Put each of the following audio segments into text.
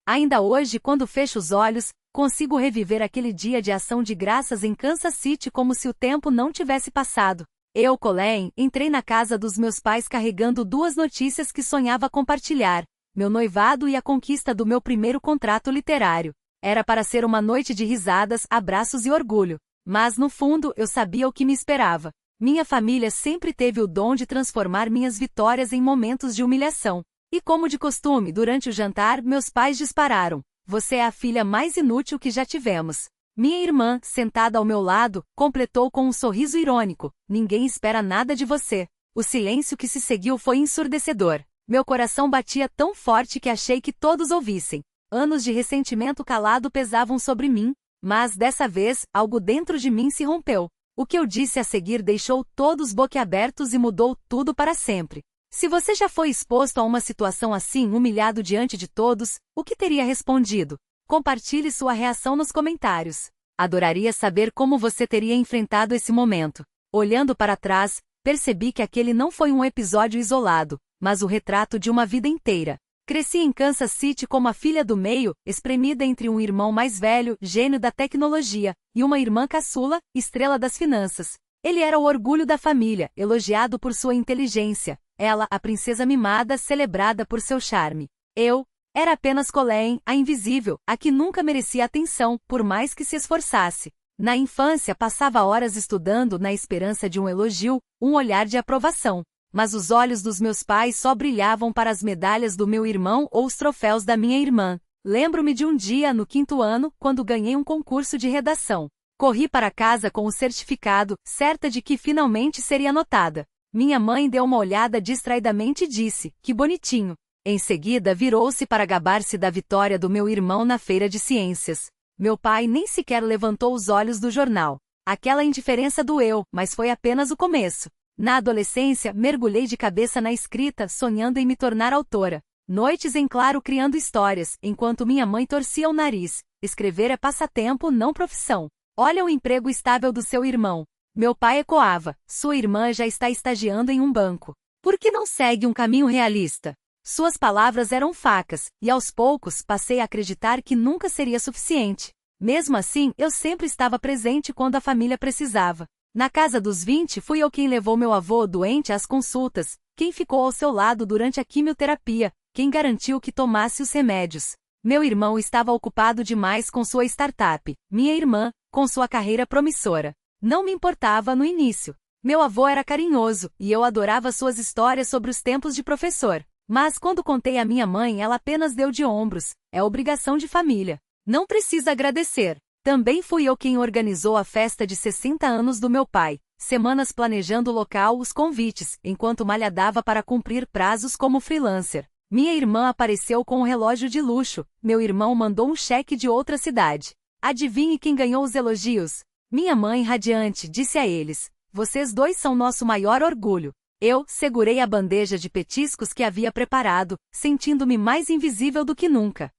Ainda hoje, quando fecho os olhos, consigo reviver aquele dia de ação de graças em Kansas City como se o tempo não tivesse passado. Eu, Colleen, entrei na casa dos meus pais carregando duas notícias que sonhava compartilhar: meu noivado e a conquista do meu primeiro contrato literário. Era para ser uma noite de risadas, abraços e orgulho. Mas, no fundo, eu sabia o que me esperava. Minha família sempre teve o dom de transformar minhas vitórias em momentos de humilhação. E como de costume, durante o jantar, meus pais dispararam: "Você é a filha mais inútil que já tivemos." Minha irmã, sentada ao meu lado, completou com um sorriso irônico: "Ninguém espera nada de você." O silêncio que se seguiu foi ensurdecedor. Meu coração batia tão forte que achei que todos ouvissem. Anos de ressentimento calado pesavam sobre mim, mas dessa vez, algo dentro de mim se rompeu. O que eu disse a seguir deixou todos boquiabertos e mudou tudo para sempre. Se você já foi exposto a uma situação assim, humilhado diante de todos, o que teria respondido? Compartilhe sua reação nos comentários. Adoraria saber como você teria enfrentado esse momento. Olhando para trás, percebi que aquele não foi um episódio isolado, mas o retrato de uma vida inteira. Cresci em Kansas City como a filha do meio, espremida entre um irmão mais velho, gênio da tecnologia, e uma irmã caçula, estrela das finanças. Ele era o orgulho da família, elogiado por sua inteligência. Ela, a princesa mimada, celebrada por seu charme. Eu era apenas Colleen, a invisível, a que nunca merecia atenção, por mais que se esforçasse. Na infância passava horas estudando na esperança de um elogio, um olhar de aprovação. Mas os olhos dos meus pais só brilhavam para as medalhas do meu irmão ou os troféus da minha irmã. Lembro-me de um dia, no 5º ano, quando ganhei um concurso de redação. Corri para casa com o certificado, certa de que finalmente seria notada. Minha mãe deu uma olhada distraidamente e disse: "Que bonitinho." Em seguida virou-se para gabar-se da vitória do meu irmão na feira de ciências. Meu pai nem sequer levantou os olhos do jornal. Aquela indiferença doeu, mas foi apenas o começo. Na adolescência, mergulhei de cabeça na escrita, sonhando em me tornar autora. Noites em claro criando histórias, enquanto minha mãe torcia o nariz. Escrever é passatempo, não profissão. Olha o emprego estável do seu irmão. Meu pai ecoava: "Sua irmã já está estagiando em um banco. Por que não segue um caminho realista?" Suas palavras eram facas, e aos poucos passei a acreditar que nunca seria suficiente. Mesmo assim, eu sempre estava presente quando a família precisava. Na casa dos 20 fui eu quem levou meu avô doente às consultas, quem ficou ao seu lado durante a quimioterapia, quem garantiu que tomasse os remédios. Meu irmão estava ocupado demais com sua startup, minha irmã, com sua carreira promissora. Não me importava no início. Meu avô era carinhoso, e eu adorava suas histórias sobre os tempos de professor. Mas quando contei à minha mãe, ela apenas deu de ombros: "É obrigação de família. Não precisa agradecer." Também fui eu quem organizou a festa de 60 anos do meu pai, semanas planejando o local, os convites, enquanto malhadava para cumprir prazos como freelancer. Minha irmã apareceu com um relógio de luxo, meu irmão mandou um cheque de outra cidade. Adivinhe quem ganhou os elogios? Minha mãe, radiante, disse a eles: "Vocês dois são nosso maior orgulho." Eu segurei a bandeja de petiscos que havia preparado, sentindo-me mais invisível do que nunca.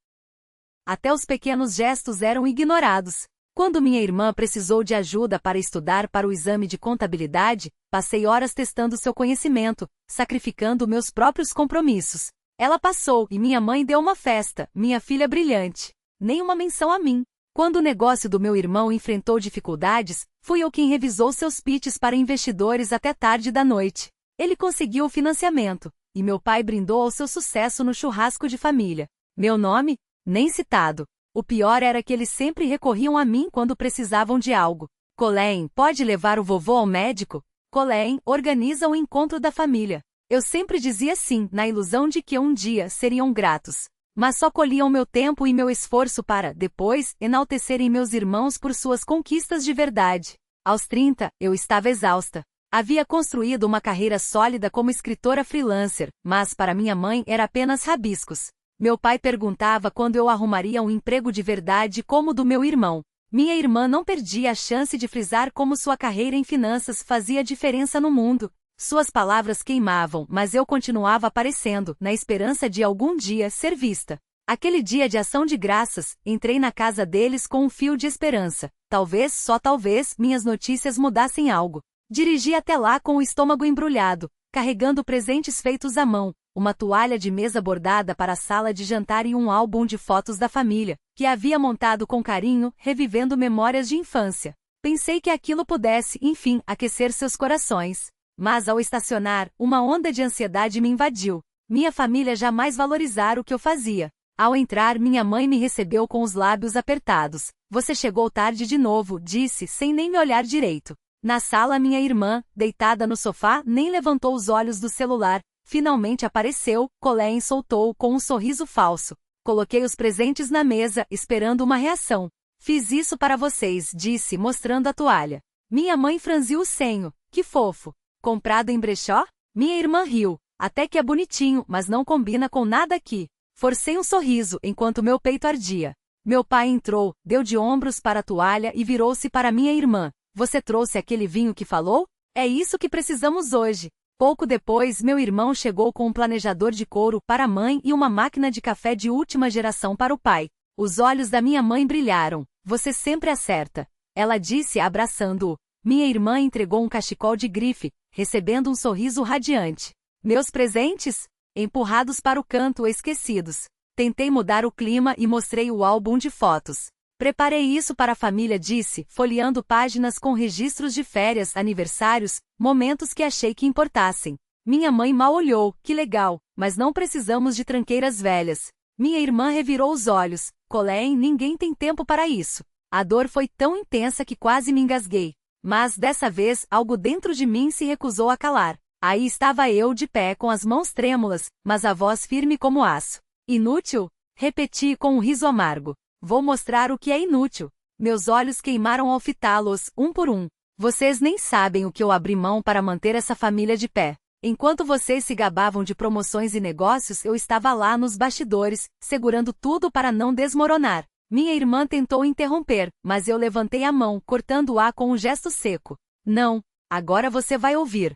Até os pequenos gestos eram ignorados. Quando minha irmã precisou de ajuda para estudar para o exame de contabilidade, passei horas testando seu conhecimento, sacrificando meus próprios compromissos. Ela passou e minha mãe deu uma festa, minha filha brilhante. Nem uma menção a mim. Quando o negócio do meu irmão enfrentou dificuldades, fui eu quem revisou seus pitches para investidores até tarde da noite. Ele conseguiu o financiamento, e meu pai brindou ao seu sucesso no churrasco de família. Meu nome? Nem citado. O pior era que eles sempre recorriam a mim quando precisavam de algo. "Colleen, pode levar o vovô ao médico?" "Colleen, organiza o encontro da família." Eu sempre dizia sim, na ilusão de que um dia seriam gratos. Mas só colhiam meu tempo e meu esforço para, depois, enaltecerem meus irmãos por suas conquistas de verdade. Aos 30, eu estava exausta. Havia construído uma carreira sólida como escritora freelancer, mas para minha mãe era apenas rabiscos. Meu pai perguntava quando eu arrumaria um emprego de verdade como o do meu irmão. Minha irmã não perdia a chance de frisar como sua carreira em finanças fazia diferença no mundo. Suas palavras queimavam, mas eu continuava aparecendo, na esperança de algum dia ser vista. Aquele dia de ação de graças, entrei na casa deles com um fio de esperança. Talvez, só talvez, minhas notícias mudassem algo. Dirigi até lá com o estômago embrulhado, carregando presentes feitos à mão, uma toalha de mesa bordada para a sala de jantar e um álbum de fotos da família, que havia montado com carinho, revivendo memórias de infância. Pensei que aquilo pudesse, enfim, aquecer seus corações. Mas ao estacionar, uma onda de ansiedade me invadiu. Minha família jamais valorizara o que eu fazia. Ao entrar, minha mãe me recebeu com os lábios apertados. Você chegou tarde de novo, disse, sem nem me olhar direito. Na sala, minha irmã, deitada no sofá, nem levantou os olhos do celular. Finalmente apareceu, Colleen soltou com um sorriso falso. Coloquei os presentes na mesa, esperando uma reação. Fiz isso para vocês, disse, mostrando a toalha. Minha mãe franziu o senho. Que fofo. Comprado em brechó? Minha irmã riu. Até que é bonitinho, mas não combina com nada aqui. Forcei um sorriso, enquanto meu peito ardia. Meu pai entrou, deu de ombros para a toalha e virou-se para minha irmã. Você trouxe aquele vinho que falou? É isso que precisamos hoje. Pouco depois, meu irmão chegou com um planejador de couro para a mãe e uma máquina de café de última geração para o pai. Os olhos da minha mãe brilharam. Você sempre acerta. Ela disse, abraçando-o. Minha irmã entregou um cachecol de grife, recebendo um sorriso radiante. Meus presentes? Empurrados para o canto, esquecidos. Tentei mudar o clima e mostrei o álbum de fotos. Preparei isso para a família, disse, folheando páginas com registros de férias, aniversários, momentos que achei que importassem. Minha mãe mal olhou, que legal, mas não precisamos de tranqueiras velhas. Minha irmã revirou os olhos. Colleen, ninguém tem tempo para isso. A dor foi tão intensa que quase me engasguei. Mas, dessa vez, algo dentro de mim se recusou a calar. Aí estava eu de pé com as mãos trêmulas, mas a voz firme como aço. Inútil? Repeti com um riso amargo. Vou mostrar o que é inútil. Meus olhos queimaram ao fitá-los, um por um. Vocês nem sabem o que eu abri mão para manter essa família de pé. Enquanto vocês se gabavam de promoções e negócios, eu estava lá nos bastidores, segurando tudo para não desmoronar. Minha irmã tentou interromper, mas eu levantei a mão, cortando-a com um gesto seco. Não, agora você vai ouvir.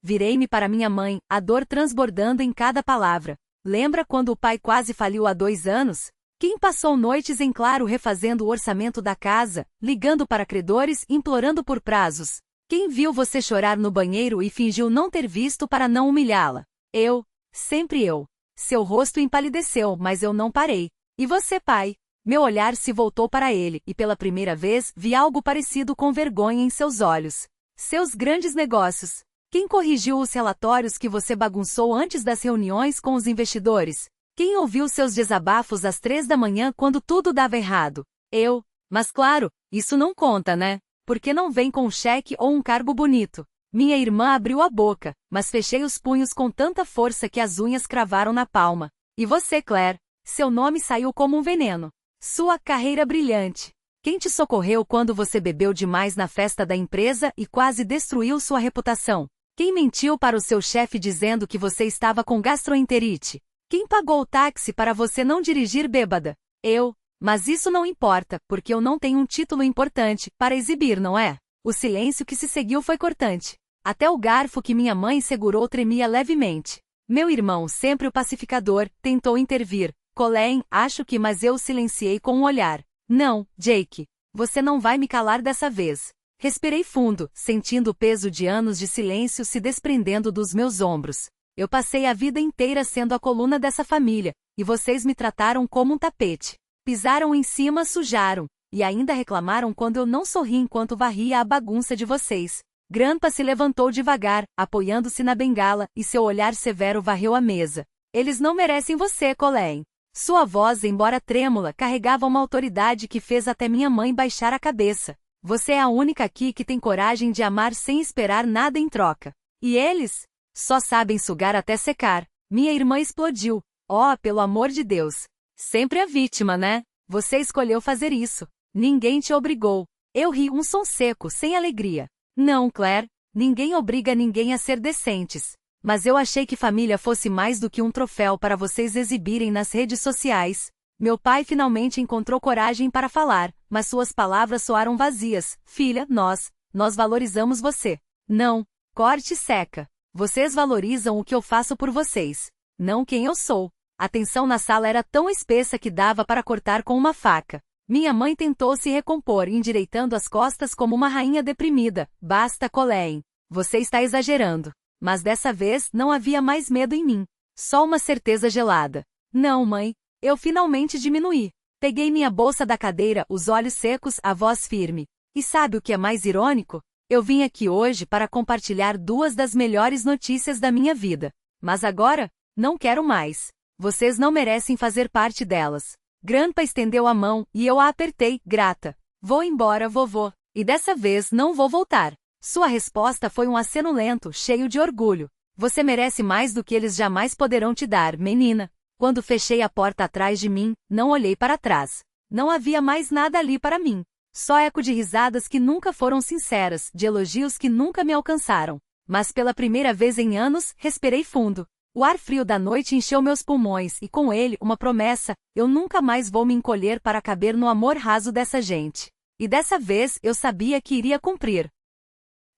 Virei-me para minha mãe, a dor transbordando em cada palavra. Lembra quando o pai quase faliu há 2 anos? Quem passou noites em claro refazendo o orçamento da casa, ligando para credores, implorando por prazos? Quem viu você chorar no banheiro e fingiu não ter visto para não humilhá-la? Eu, sempre eu. Seu rosto empalideceu, mas eu não parei. E você, pai? Meu olhar se voltou para ele, e pela primeira vez vi algo parecido com vergonha em seus olhos. Seus grandes negócios. Quem corrigiu os relatórios que você bagunçou antes das reuniões com os investidores? Quem ouviu seus desabafos às 3 da manhã quando tudo dava errado? Eu. Mas claro, isso não conta, né? Porque não vem com um cheque ou um cargo bonito. Minha irmã abriu a boca, mas fechei os punhos com tanta força que as unhas cravaram na palma. E você, Claire? Seu nome saiu como um veneno. Sua carreira brilhante. Quem te socorreu quando você bebeu demais na festa da empresa e quase destruiu sua reputação? Quem mentiu para o seu chefe dizendo que você estava com gastroenterite? Quem pagou o táxi para você não dirigir bêbada? Eu. Mas isso não importa, porque eu não tenho um título importante para exibir, não é? O silêncio que se seguiu foi cortante. Até o garfo que minha mãe segurou tremia levemente. Meu irmão, sempre o pacificador, tentou intervir. Colleen, acho que, mas eu o silenciei com um olhar. Não, Jake. Você não vai me calar dessa vez. Respirei fundo, sentindo o peso de anos de silêncio se desprendendo dos meus ombros. Eu passei a vida inteira sendo a coluna dessa família, e vocês me trataram como um tapete. Pisaram em cima, sujaram, e ainda reclamaram quando eu não sorri enquanto varria a bagunça de vocês. Grandpa se levantou devagar, apoiando-se na bengala, e seu olhar severo varreu a mesa. Eles não merecem você, Colleen. Sua voz, embora trêmula, carregava uma autoridade que fez até minha mãe baixar a cabeça. Você é a única aqui que tem coragem de amar sem esperar nada em troca. E eles? Só sabem sugar até secar. Minha irmã explodiu. Oh, pelo amor de Deus. Sempre a vítima, né? Você escolheu fazer isso. Ninguém te obrigou. Eu ri, um som seco, sem alegria. Não, Claire. Ninguém obriga ninguém a ser decentes. Mas eu achei que família fosse mais do que um troféu para vocês exibirem nas redes sociais. Meu pai finalmente encontrou coragem para falar, mas suas palavras soaram vazias. Filha, nós valorizamos você. Não. Corte seca. Vocês valorizam o que eu faço por vocês. Não quem eu sou. A tensão na sala era tão espessa que dava para cortar com uma faca. Minha mãe tentou se recompor, endireitando as costas como uma rainha deprimida. Basta, Colleen. Você está exagerando. Mas dessa vez, não havia mais medo em mim. Só uma certeza gelada. Não, mãe. Eu finalmente diminuí. Peguei minha bolsa da cadeira, os olhos secos, a voz firme. E sabe o que é mais irônico? Eu vim aqui hoje para compartilhar duas das melhores notícias da minha vida. Mas agora, não quero mais. Vocês não merecem fazer parte delas. Grandpa estendeu a mão e eu a apertei, grata. Vou embora, vovô. E dessa vez não vou voltar. Sua resposta foi um aceno lento, cheio de orgulho. Você merece mais do que eles jamais poderão te dar, menina. Quando fechei a porta atrás de mim, não olhei para trás. Não havia mais nada ali para mim. Só eco de risadas que nunca foram sinceras, de elogios que nunca me alcançaram. Mas pela primeira vez em anos, respirei fundo. O ar frio da noite encheu meus pulmões e com ele uma promessa: eu nunca mais vou me encolher para caber no amor raso dessa gente. E dessa vez eu sabia que iria cumprir.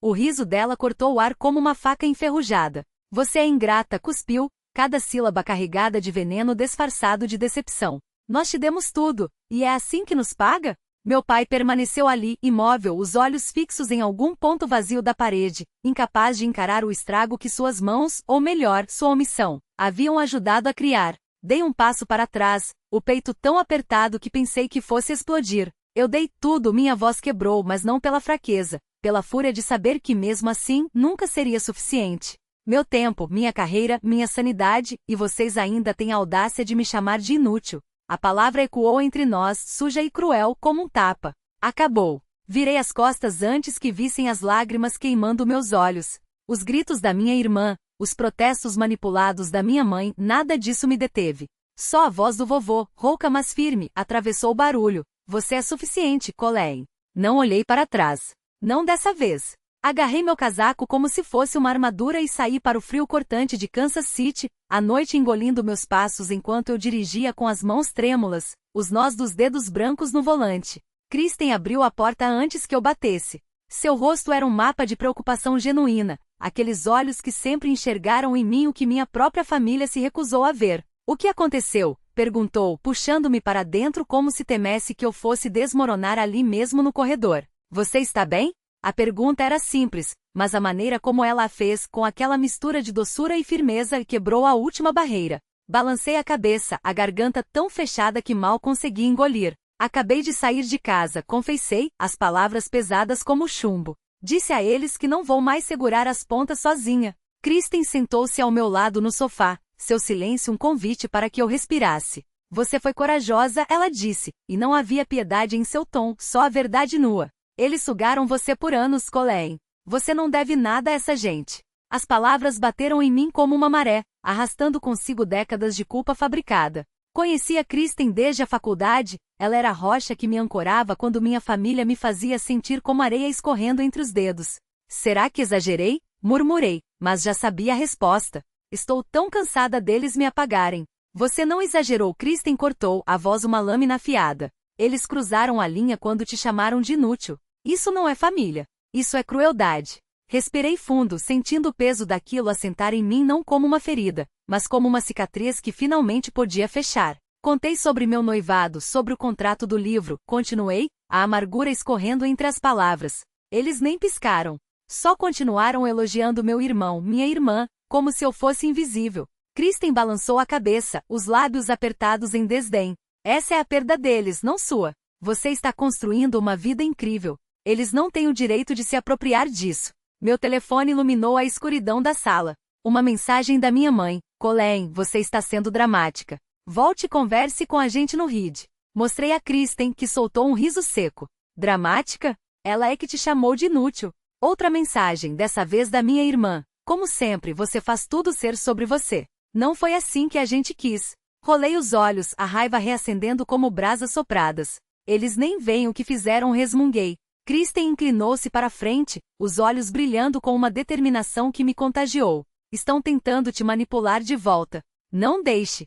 O riso dela cortou o ar como uma faca enferrujada. Você é ingrata, cuspiu, cada sílaba carregada de veneno disfarçado de decepção. Nós te demos tudo, e é assim que nos paga? Meu pai permaneceu ali, imóvel, os olhos fixos em algum ponto vazio da parede, incapaz de encarar o estrago que suas mãos, ou melhor, sua omissão, haviam ajudado a criar. Dei um passo para trás, o peito tão apertado que pensei que fosse explodir. Eu dei tudo, minha voz quebrou, mas não pela fraqueza, pela fúria de saber que mesmo assim, nunca seria suficiente. Meu tempo, minha carreira, minha sanidade, e vocês ainda têm a audácia de me chamar de inútil. A palavra ecoou entre nós, suja e cruel, como um tapa. Acabou. Virei as costas antes que vissem as lágrimas queimando meus olhos. Os gritos da minha irmã, os protestos manipulados da minha mãe, nada disso me deteve. Só a voz do vovô, rouca mas firme, atravessou o barulho. Você é suficiente, Colleen. Não olhei para trás. Não dessa vez. Agarrei meu casaco como se fosse uma armadura e saí para o frio cortante de Kansas City, à noite engolindo meus passos enquanto eu dirigia com as mãos trêmulas, os nós dos dedos brancos no volante. Kristen abriu a porta antes que eu batesse. Seu rosto era um mapa de preocupação genuína, aqueles olhos que sempre enxergaram em mim o que minha própria família se recusou a ver. O que aconteceu? Perguntou, puxando-me para dentro como se temesse que eu fosse desmoronar ali mesmo no corredor. Você está bem? A pergunta era simples, mas a maneira como ela a fez, com aquela mistura de doçura e firmeza, quebrou a última barreira. Balancei a cabeça, a garganta tão fechada que mal consegui engolir. Acabei de sair de casa, confessei, as palavras pesadas como chumbo. Disse a eles que não vou mais segurar as pontas sozinha. Kristen sentou-se ao meu lado no sofá, seu silêncio um convite para que eu respirasse. Você foi corajosa, ela disse, e não havia piedade em seu tom, só a verdade nua. Eles sugaram você por anos, Colleen. Você não deve nada a essa gente. As palavras bateram em mim como uma maré, arrastando consigo décadas de culpa fabricada. Conhecia Kristen desde a faculdade, ela era a rocha que me ancorava quando minha família me fazia sentir como areia escorrendo entre os dedos. Será que exagerei? Murmurei, mas já sabia a resposta. Estou tão cansada deles me apagarem. Você não exagerou, Kristen cortou, a voz uma lâmina afiada. Eles cruzaram a linha quando te chamaram de inútil. Isso não é família. Isso é crueldade. Respirei fundo, sentindo o peso daquilo assentar em mim não como uma ferida, mas como uma cicatriz que finalmente podia fechar. Contei sobre meu noivado, sobre o contrato do livro, continuei, a amargura escorrendo entre as palavras. Eles nem piscaram. Só continuaram elogiando meu irmão, minha irmã, como se eu fosse invisível. Kristen balançou a cabeça, os lábios apertados em desdém. Essa é a perda deles, não sua. Você está construindo uma vida incrível. Eles não têm o direito de se apropriar disso. Meu telefone iluminou a escuridão da sala. Uma mensagem da minha mãe. Colleen, você está sendo dramática. Volte e converse com a gente no RID. Mostrei a Kristen, que soltou um riso seco. Dramática? Ela é que te chamou de inútil. Outra mensagem, dessa vez da minha irmã. Como sempre, você faz tudo ser sobre você. Não foi assim que a gente quis. Rolei os olhos, a raiva reacendendo como brasas sopradas. Eles nem veem o que fizeram, resmunguei. Kristen inclinou-se para a frente, os olhos brilhando com uma determinação que me contagiou. Estão tentando te manipular de volta. Não deixe.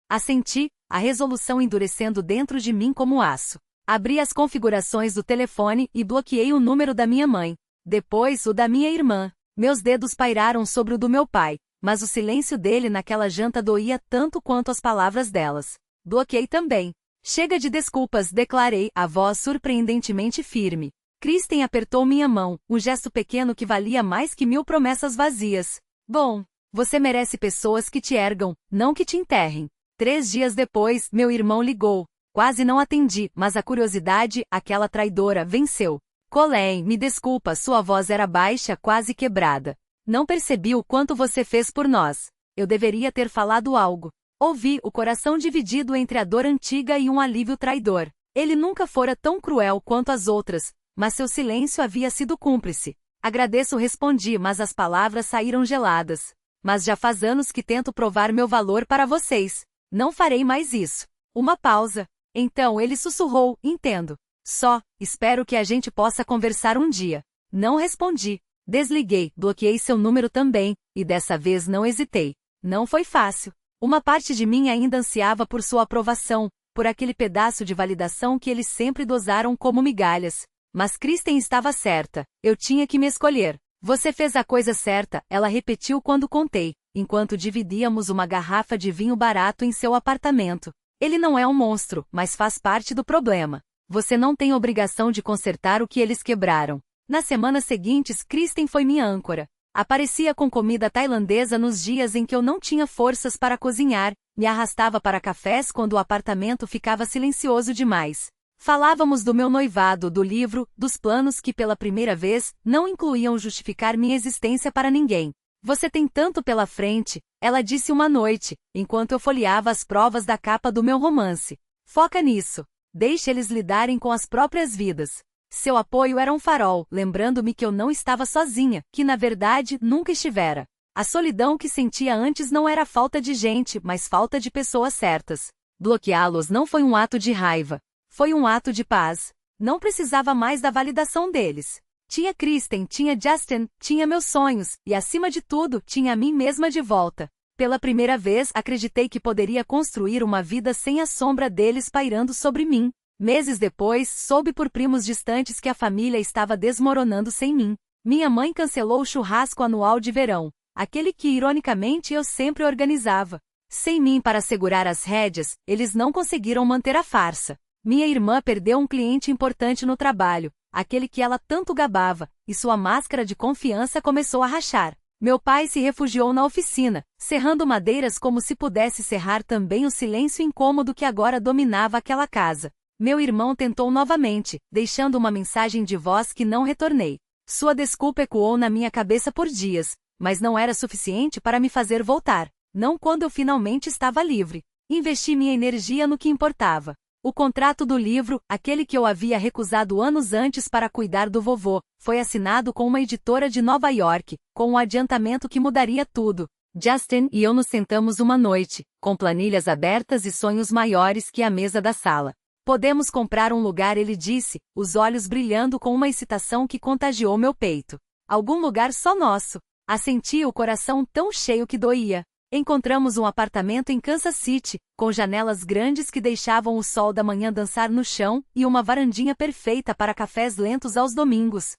Assenti, a resolução endurecendo dentro de mim como aço. Abri as configurações do telefone e bloqueei o número da minha mãe. Depois o da minha irmã. Meus dedos pairaram sobre o do meu pai, mas o silêncio dele naquela janta doía tanto quanto as palavras delas. Bloqueei também. Chega de desculpas, declarei, a voz surpreendentemente firme. Kristen apertou minha mão, um gesto pequeno que valia mais que 1000 promessas vazias. Bom, Você merece pessoas que te ergam, não que te enterrem. 3 dias depois, meu irmão ligou. Quase não atendi, mas a curiosidade, aquela traidora, venceu. Colleen, me desculpa, sua voz era baixa, quase quebrada. Não percebi o quanto você fez por nós. Eu deveria ter falado algo. Ouvi, o coração dividido entre a dor antiga e um alívio traidor. Ele nunca fora tão cruel quanto as outras, mas seu silêncio havia sido cúmplice. Agradeço, respondi, mas as palavras saíram geladas. Mas já faz anos que tento provar meu valor para vocês. Não farei mais isso. Uma pausa. Então ele sussurrou, entendo. Só, espero que a gente possa conversar um dia. Não respondi. Desliguei, bloqueei seu número também, e dessa vez não hesitei. Não foi fácil. Uma parte de mim ainda ansiava por sua aprovação, por aquele pedaço de validação que eles sempre dosaram como migalhas. Mas Kristen estava certa, eu tinha que me escolher. Você fez a coisa certa, ela repetiu quando contei, enquanto dividíamos uma garrafa de vinho barato em seu apartamento. Ele não é um monstro, mas faz parte do problema. Você não tem obrigação de consertar o que eles quebraram. Nas semanas seguintes, Kristen foi minha âncora. Aparecia com comida tailandesa nos dias em que eu não tinha forças para cozinhar, me arrastava para cafés quando o apartamento ficava silencioso demais. Falávamos do meu noivado, do livro, dos planos que pela primeira vez não incluíam justificar minha existência para ninguém. Você tem tanto pela frente, ela disse uma noite, enquanto eu folheava as provas da capa do meu romance. Foca nisso. Deixe eles lidarem com as próprias vidas. Seu apoio era um farol, lembrando-me que eu não estava sozinha, que na verdade nunca estivera. A solidão que sentia antes não era falta de gente, mas falta de pessoas certas. Bloqueá-los não foi um ato de raiva. Foi um ato de paz. Não precisava mais da validação deles. Tinha Kristen, tinha Justin, tinha meus sonhos, e acima de tudo, tinha a mim mesma de volta. Pela primeira vez, acreditei que poderia construir uma vida sem a sombra deles pairando sobre mim. Meses depois, soube por primos distantes que a família estava desmoronando sem mim. Minha mãe cancelou o churrasco anual de verão, aquele que, ironicamente, eu sempre organizava. Sem mim para segurar as rédeas, eles não conseguiram manter a farsa. Minha irmã perdeu um cliente importante no trabalho, aquele que ela tanto gabava, e sua máscara de confiança começou a rachar. Meu pai se refugiou na oficina, serrando madeiras como se pudesse serrar também o silêncio incômodo que agora dominava aquela casa. Meu irmão tentou novamente, deixando uma mensagem de voz que não retornei. Sua desculpa ecoou na minha cabeça por dias, mas não era suficiente para me fazer voltar. Não quando eu finalmente estava livre. Investi minha energia no que importava. O contrato do livro, aquele que eu havia recusado anos antes para cuidar do vovô, foi assinado com uma editora de Nova York, com um adiantamento que mudaria tudo. Justin e eu nos sentamos uma noite, com planilhas abertas e sonhos maiores que a mesa da sala. Podemos comprar um lugar, ele disse, os olhos brilhando com uma excitação que contagiou meu peito. Algum lugar só nosso. Assenti o coração tão cheio que doía. Encontramos um apartamento em Kansas City, com janelas grandes que deixavam o sol da manhã dançar no chão, e uma varandinha perfeita para cafés lentos aos domingos.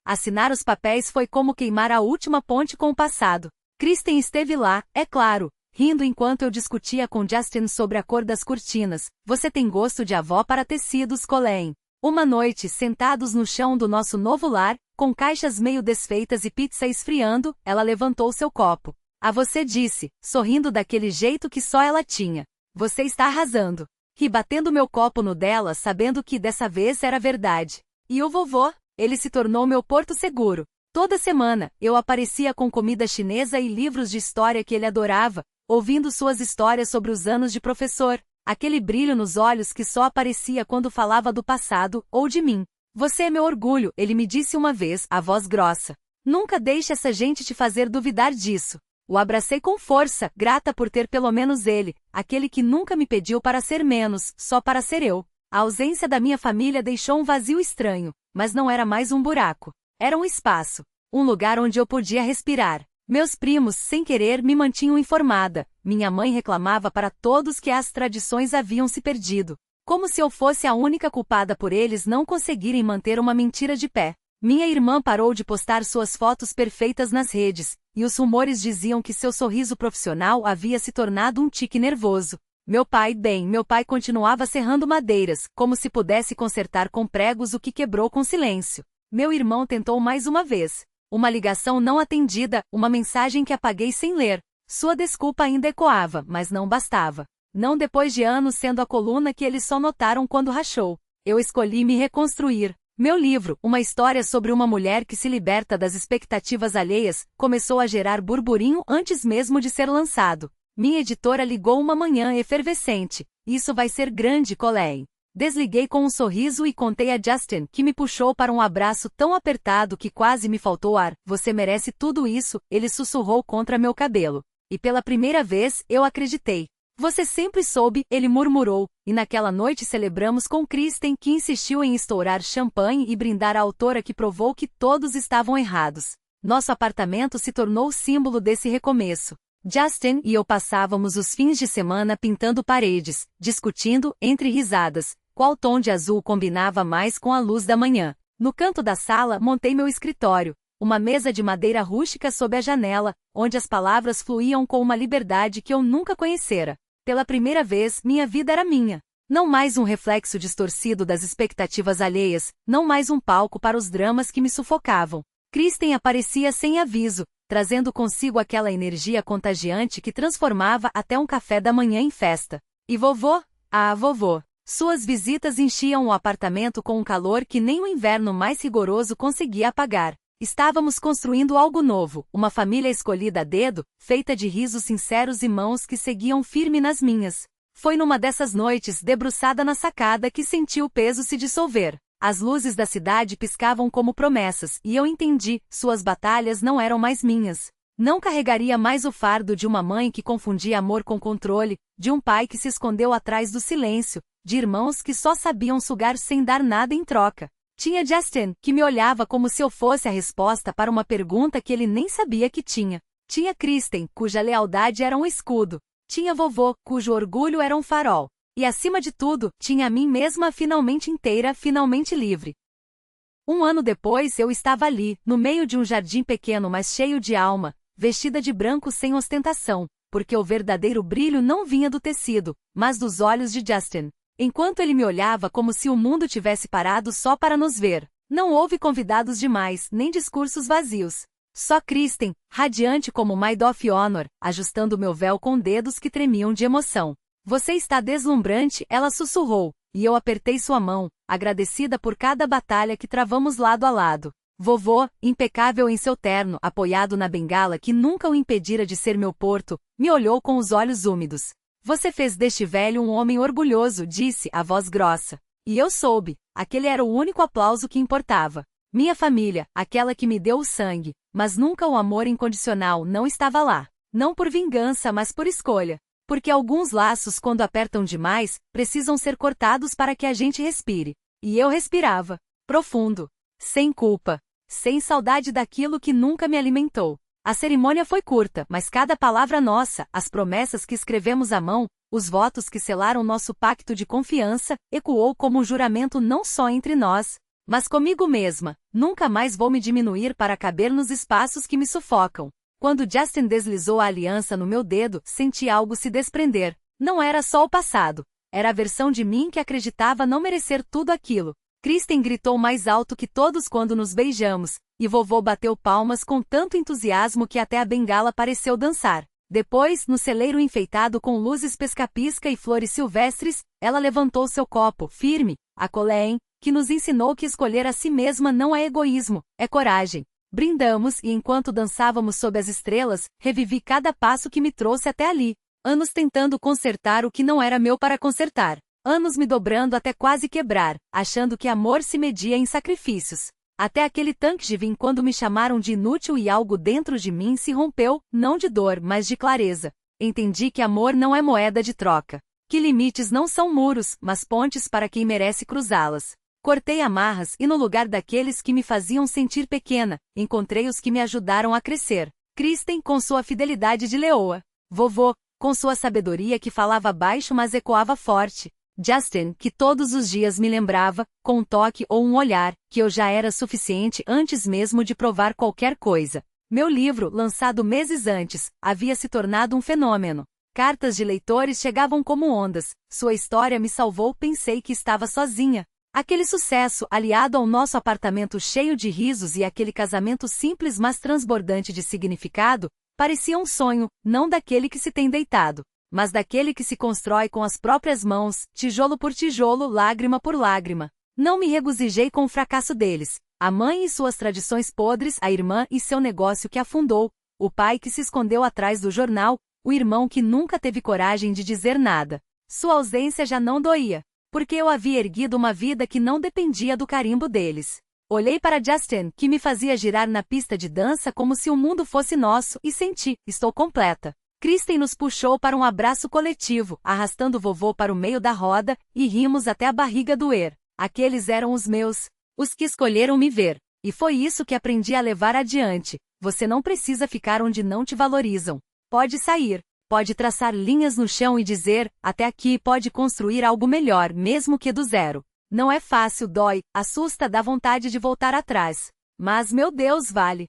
Assinar os papéis foi como queimar a última ponte com o passado. Kristen esteve lá, é claro, rindo enquanto eu discutia com Justin sobre a cor das cortinas. Você tem gosto de avó para tecidos, Colleen. Uma noite, sentados no chão do nosso novo lar, com caixas meio desfeitas e pizza esfriando, ela levantou seu copo. A você disse, sorrindo daquele jeito que só ela tinha. Você está arrasando. Ri batendo meu copo no dela, sabendo que dessa vez era verdade. E o vovô? Ele se tornou meu porto seguro. Toda semana, eu aparecia com comida chinesa e livros de história que ele adorava, ouvindo suas histórias sobre os anos de professor, aquele brilho nos olhos que só aparecia quando falava do passado, ou de mim. Você é meu orgulho, ele me disse uma vez, a voz grossa. Nunca deixe essa gente te fazer duvidar disso. O abracei com força, grata por ter pelo menos ele, aquele que nunca me pediu para ser menos, só para ser eu. A ausência da minha família deixou um vazio estranho, mas não era mais um buraco. Era um espaço. Um lugar onde eu podia respirar. Meus primos, sem querer, me mantinham informada. Minha mãe reclamava para todos que as tradições haviam se perdido. Como se eu fosse a única culpada por eles não conseguirem manter uma mentira de pé. Minha irmã parou de postar suas fotos perfeitas nas redes, e os rumores diziam que seu sorriso profissional havia se tornado um tique nervoso. Meu pai continuava serrando madeiras, como se pudesse consertar com pregos o que quebrou com silêncio. Meu irmão tentou mais uma vez. Uma ligação não atendida, uma mensagem que apaguei sem ler. Sua desculpa ainda ecoava, mas não bastava. Não depois de anos sendo a coluna que eles só notaram quando rachou. Eu escolhi me reconstruir. Meu livro, uma história sobre uma mulher que se liberta das expectativas alheias, começou a gerar burburinho antes mesmo de ser lançado. Minha editora ligou uma manhã efervescente. Isso vai ser grande, Colleen. Desliguei com um sorriso e contei a Justin, que me puxou para um abraço tão apertado que quase me faltou ar. Você merece tudo isso, ele sussurrou contra meu cabelo. E pela primeira vez, eu acreditei. Você sempre soube, ele murmurou, e naquela noite celebramos com Kristen, que insistiu em estourar champanhe e brindar a autora que provou que todos estavam errados. Nosso apartamento se tornou o símbolo desse recomeço. Justin e eu passávamos os fins de semana pintando paredes, discutindo, entre risadas, qual tom de azul combinava mais com a luz da manhã. No canto da sala montei meu escritório, uma mesa de madeira rústica sob a janela, onde as palavras fluíam com uma liberdade que eu nunca conhecera. Pela primeira vez, minha vida era minha. Não mais um reflexo distorcido das expectativas alheias, não mais um palco para os dramas que me sufocavam. Kristen aparecia sem aviso, trazendo consigo aquela energia contagiante que transformava até um café da manhã em festa. E vovô? Ah, vovô! Suas visitas enchiam o apartamento com um calor que nem o inverno mais rigoroso conseguia apagar. Estávamos construindo algo novo, uma família escolhida a dedo, feita de risos sinceros e mãos que seguiam firme nas minhas. Foi numa dessas noites, debruçada na sacada, que senti o peso se dissolver. As luzes da cidade piscavam como promessas, e eu entendi, suas batalhas não eram mais minhas. Não carregaria mais o fardo de uma mãe que confundia amor com controle, de um pai que se escondeu atrás do silêncio, de irmãos que só sabiam sugar sem dar nada em troca. Tinha Justin, que me olhava como se eu fosse a resposta para uma pergunta que ele nem sabia que tinha. Tinha Kristen, cuja lealdade era um escudo. Tinha vovô, cujo orgulho era um farol. E acima de tudo, tinha a mim mesma finalmente inteira, finalmente livre. Um ano depois eu estava ali, no meio de um jardim pequeno mas cheio de alma, vestida de branco sem ostentação, porque o verdadeiro brilho não vinha do tecido, mas dos olhos de Justin. Enquanto ele me olhava como se o mundo tivesse parado só para nos ver. Não houve convidados demais, nem discursos vazios. Só Kristen, radiante como Maid of Honor, ajustando meu véu com dedos que tremiam de emoção. Você está deslumbrante, ela sussurrou, e eu apertei sua mão, agradecida por cada batalha que travamos lado a lado. Vovô, impecável em seu terno, apoiado na bengala que nunca o impedira de ser meu porto, me olhou com os olhos úmidos. Você fez deste velho um homem orgulhoso, disse, a voz grossa. E eu soube, aquele era o único aplauso que importava. Minha família, aquela que me deu o sangue, mas nunca o amor incondicional, não estava lá. Não por vingança, mas por escolha. Porque alguns laços, quando apertam demais, precisam ser cortados para que a gente respire. E eu respirava. Profundo. Sem culpa. Sem saudade daquilo que nunca me alimentou. A cerimônia foi curta, mas cada palavra nossa, as promessas que escrevemos à mão, os votos que selaram nosso pacto de confiança, ecoou como um juramento não só entre nós, mas comigo mesma. Nunca mais vou me diminuir para caber nos espaços que me sufocam. Quando Justin deslizou a aliança no meu dedo, senti algo se desprender. Não era só o passado. Era a versão de mim que acreditava não merecer tudo aquilo. Kristen gritou mais alto que todos quando nos beijamos, e vovô bateu palmas com tanto entusiasmo que até a bengala pareceu dançar. Depois, no celeiro enfeitado com luzes pesca-pisca e flores silvestres, ela levantou seu copo, firme, a Colleen, que nos ensinou que escolher a si mesma não é egoísmo, é coragem. Brindamos e enquanto dançávamos sob as estrelas, revivi cada passo que me trouxe até ali. Anos tentando consertar o que não era meu para consertar. Anos me dobrando até quase quebrar, achando que amor se media em sacrifícios. Até aquele tanque de vinho quando me chamaram de inútil e algo dentro de mim se rompeu, não de dor, mas de clareza. Entendi que amor não é moeda de troca. Que limites não são muros, mas pontes para quem merece cruzá-las. Cortei amarras e no lugar daqueles que me faziam sentir pequena, encontrei os que me ajudaram a crescer. Kristen com sua fidelidade de leoa. Vovô, com sua sabedoria que falava baixo mas ecoava forte. Justin, que todos os dias me lembrava, com um toque ou um olhar, que eu já era suficiente antes mesmo de provar qualquer coisa. Meu livro, lançado meses antes, havia se tornado um fenômeno. Cartas de leitores chegavam como ondas. Sua história me salvou, pensei que estava sozinha. Aquele sucesso, aliado ao nosso apartamento cheio de risos e aquele casamento simples mas transbordante de significado, parecia um sonho, não daquele que se tem deitado, mas daquele que se constrói com as próprias mãos, tijolo por tijolo, lágrima por lágrima. Não me regozijei com o fracasso deles. A mãe e suas tradições podres, a irmã e seu negócio que afundou, o pai que se escondeu atrás do jornal, o irmão que nunca teve coragem de dizer nada. Sua ausência já não doía, porque eu havia erguido uma vida que não dependia do carimbo deles. Olhei para Justin, que me fazia girar na pista de dança como se o mundo fosse nosso, e senti, estou completa. Kristen nos puxou para um abraço coletivo, arrastando vovô para o meio da roda, e rimos até a barriga doer. Aqueles eram os meus, os que escolheram me ver. E foi isso que aprendi a levar adiante. Você não precisa ficar onde não te valorizam. Pode sair, pode traçar linhas no chão e dizer, até aqui, pode construir algo melhor, mesmo que do zero. Não é fácil, dói, assusta, dá vontade de voltar atrás. Mas, meu Deus, vale.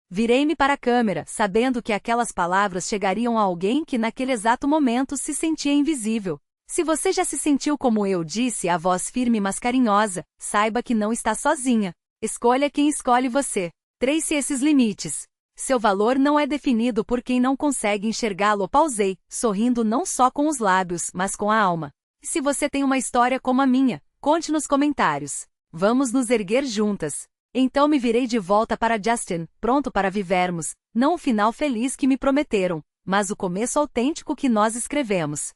Virei-me para a câmera, sabendo que aquelas palavras chegariam a alguém que naquele exato momento se sentia invisível. Se você já se sentiu como eu, disse a voz firme mas carinhosa, saiba que não está sozinha. Escolha quem escolhe você. Trace esses limites. Seu valor não é definido por quem não consegue enxergá-lo. Pausei, sorrindo não só com os lábios, mas com a alma. Se você tem uma história como a minha, conte nos comentários. Vamos nos erguer juntas. Então me virei de volta para Justin, pronto para vivermos, não o final feliz que me prometeram, mas o começo autêntico que nós escrevemos.